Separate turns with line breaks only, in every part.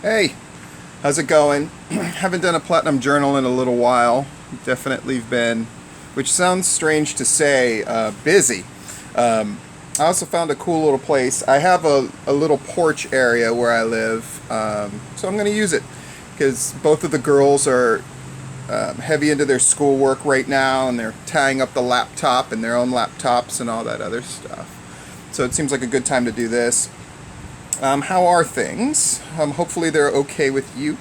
Hey, how's it going? Haven't done a platinum journal in a little while. Definitely been, which sounds strange to say, busy. I also found a cool little place. I have a little porch area where I live, so I'm going to use it because both of the girls are heavy into their schoolwork right now, and they're tying up the laptop and their own laptops and all that other stuff. So it seems like a good time to do this. How are things? Hopefully they're okay with you.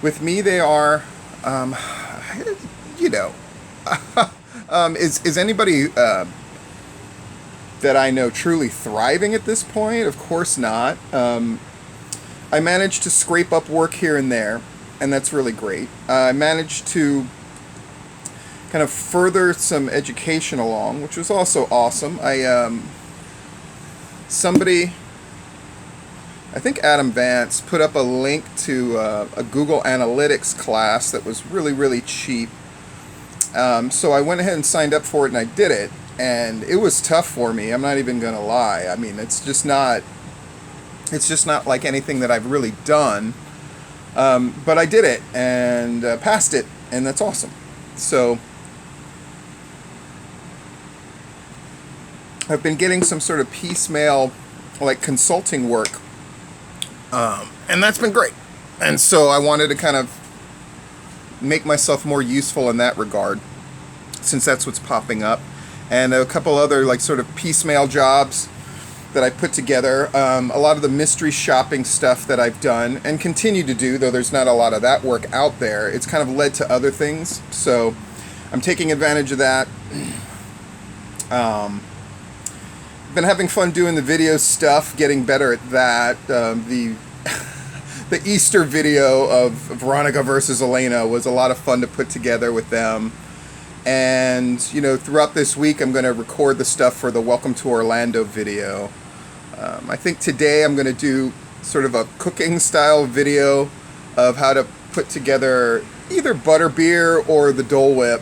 With me, they are, um, you know. Is anybody that I know truly thriving at this point? Of course not. I managed to scrape up work here and there, and that's really great. I managed to kind of further some education along, which was also awesome. Somebody, I think Adam Vance, put up a link to a Google Analytics class that was really, really cheap. So I went ahead and signed up for it, and I did it. And it was tough for me. I'm not even gonna lie. I mean, it's just not. It's just not like anything that I've really done. But I did it and passed it, and that's awesome. So I've been getting some sort of piecemeal, like consulting work, and that's been great. And so I wanted to kind of make myself more useful in that regard, since that's what's popping up, and a couple other like sort of piecemeal jobs that I put together. A lot of the mystery shopping stuff that I've done and continue to do, though there's not a lot of that work out there. It's kind of led to other things, so I'm taking advantage of that. Been having fun doing the video stuff, getting better at that. The the Easter video of Veronica versus Elena was a lot of fun to put together with them. And, you know, throughout this week, I'm going to record the stuff for the Welcome to Orlando video. I think today I'm going to do sort of a cooking style video of how to put together either butterbeer or the Dole Whip.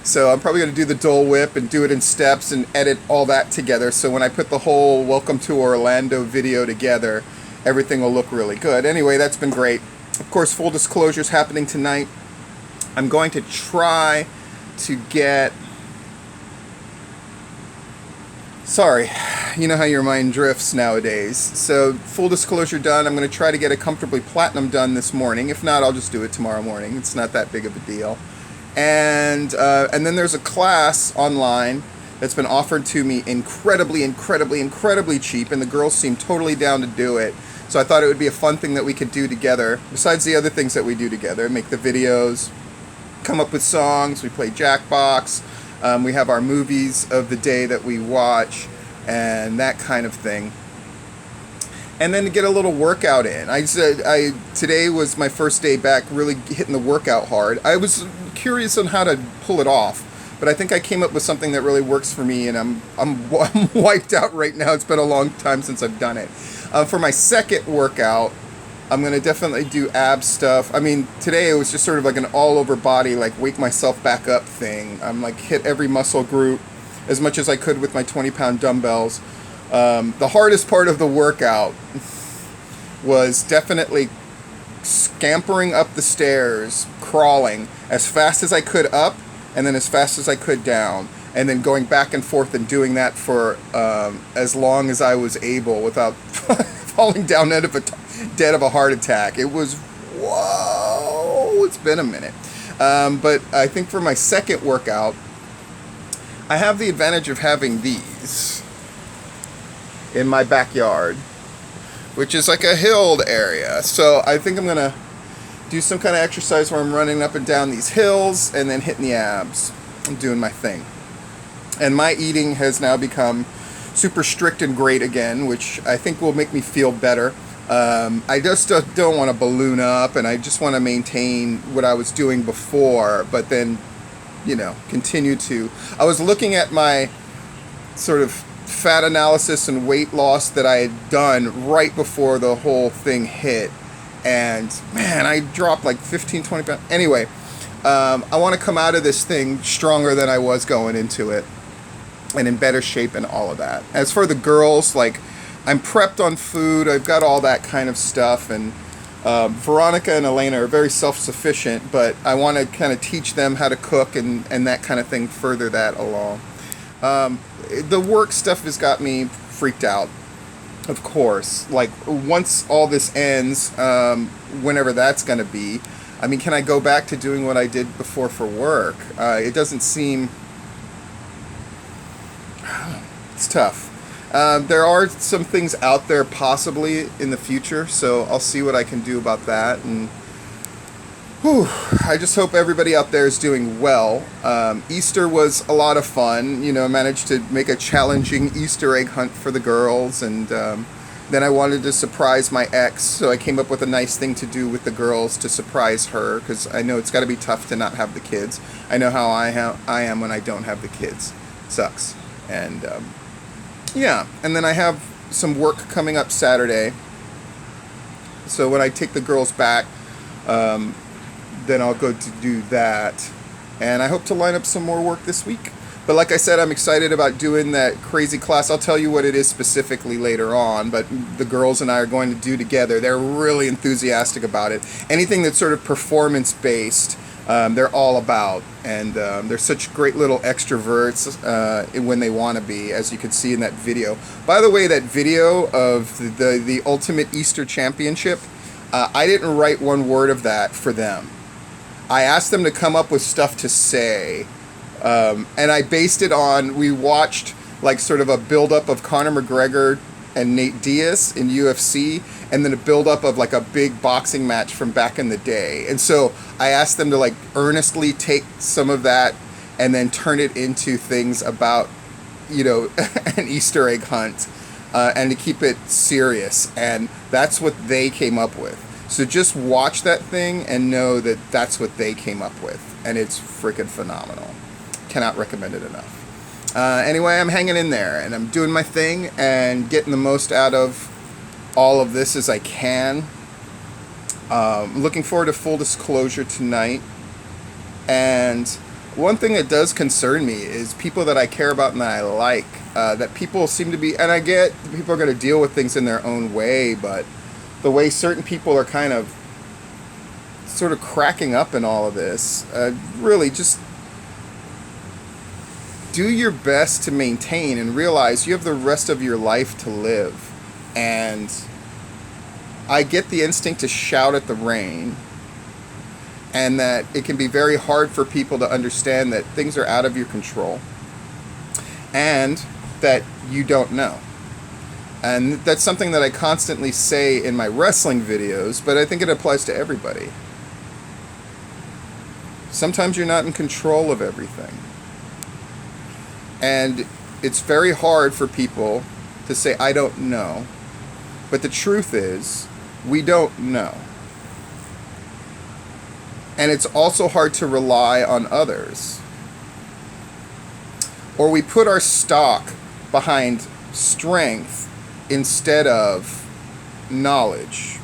So I'm probably going to do the Dole Whip and do it in steps and edit all that together. So when I put the whole Welcome to Orlando video together, everything will look really good. Anyway, that's been great. Of course, full disclosure is happening tonight. I'm going to try to get... Sorry, you know how your mind drifts nowadays. So, full disclosure done. I'm going to try to get a comfortably platinum done this morning. If not, I'll just do it tomorrow morning. It's not that big of a deal. And then there's a class online that's been offered to me incredibly cheap, and the girls seem totally down to do it. So I thought it would be a fun thing that we could do together, besides the other things that we do together. Make the videos, come up with songs, we play Jackbox, we have our movies of the day that we watch, and that kind of thing. And then to get a little workout in. Today was my first day back really hitting the workout hard. I was curious on how to pull it off, but I think I came up with something that really works for me, and I'm wiped out right now. It's been a long time since I've done it. For my second workout, I'm going to definitely do ab stuff. I mean, today it was just sort of like an all-over body, like wake myself back up thing. I'm like hit every muscle group as much as I could with my 20-pound dumbbells. The hardest part of the workout was definitely scampering up the stairs, crawling as fast as I could up, and then as fast as I could down, and then going back and forth and doing that for as long as I was able without falling down dead of a heart attack. It was, whoa, it's been a minute. But I think for my second workout, I have the advantage of having these in my backyard, which is like a hilled area. So I think I'm going to do some kind of exercise where I'm running up and down these hills and then hitting the abs. I'm doing my thing. And my eating has now become super strict and great again, which I think will make me feel better. I just don't want to balloon up, and I just want to maintain what I was doing before, but then, you know, continue to... I was looking at my sort of fat analysis and weight loss that I had done right before the whole thing hit, and man, I dropped like 15-20 pounds. Anyway, I want to come out of this thing stronger than I was going into it, and in better shape and all of that. As for the girls, like, I'm prepped on food, I've got all that kind of stuff, and Veronica and Elena are very self-sufficient, but I want to kind of teach them how to cook and that kind of thing, further that along. The work stuff has got me freaked out, of course. Like, once all this ends, whenever that's going to be, I mean, can I go back to doing what I did before for work? It doesn't seem... It's tough. There are some things out there possibly in the future, so I'll see what I can do about that. And whew, I just hope everybody out there is doing well. Easter was a lot of fun. You know, I managed to make a challenging Easter egg hunt for the girls, and then I wanted to surprise my ex, so I came up with a nice thing to do with the girls to surprise her, because I know it's got to be tough to not have the kids. I know how I am when I don't have the kids. Sucks. And yeah, and then I have some work coming up Saturday. So when I take the girls back, then I'll go to do that. And I hope to line up some more work this week. But like I said, I'm excited about doing that crazy class. I'll tell you what it is specifically later on, but the girls and I are going to do together. They're really enthusiastic about it. Anything that's sort of performance-based, they're all about. And they're such great little extroverts when they want to be, as you can see in that video. By the way, that video of the Ultimate Easter Championship, I didn't write one word of that for them. I asked them to come up with stuff to say, and I based it on, we watched like sort of a build-up of Conor McGregor and Nate Diaz in UFC, and then a build-up of like a big boxing match from back in the day. And so I asked them to like earnestly take some of that and then turn it into things about, you know, an Easter egg hunt, and to keep it serious. And that's what they came up with. So just watch that thing and know that that's what they came up with. And it's freaking phenomenal. Cannot recommend it enough. Anyway, I'm hanging in there and I'm doing my thing and getting the most out of all of this as I can. Looking forward to full disclosure tonight. And one thing that does concern me is people that I care about and that I like. That people seem to be, and I get people are going to deal with things in their own way, but the way certain people are kind of sort of cracking up in all of this, really just do your best to maintain and realize you have the rest of your life to live. And I get the instinct to shout at the rain, and that it can be very hard for people to understand that things are out of your control and that you don't know. And that's something that I constantly say in my wrestling videos, but I think it applies to everybody. Sometimes you're not in control of everything. And it's very hard for people to say, I don't know. But the truth is, we don't know. And it's also hard to rely on others. Or we put our stock behind strength instead of knowledge.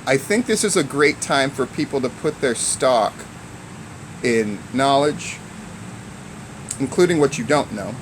I think this is a great time for people to put their stock in knowledge, including what you don't know,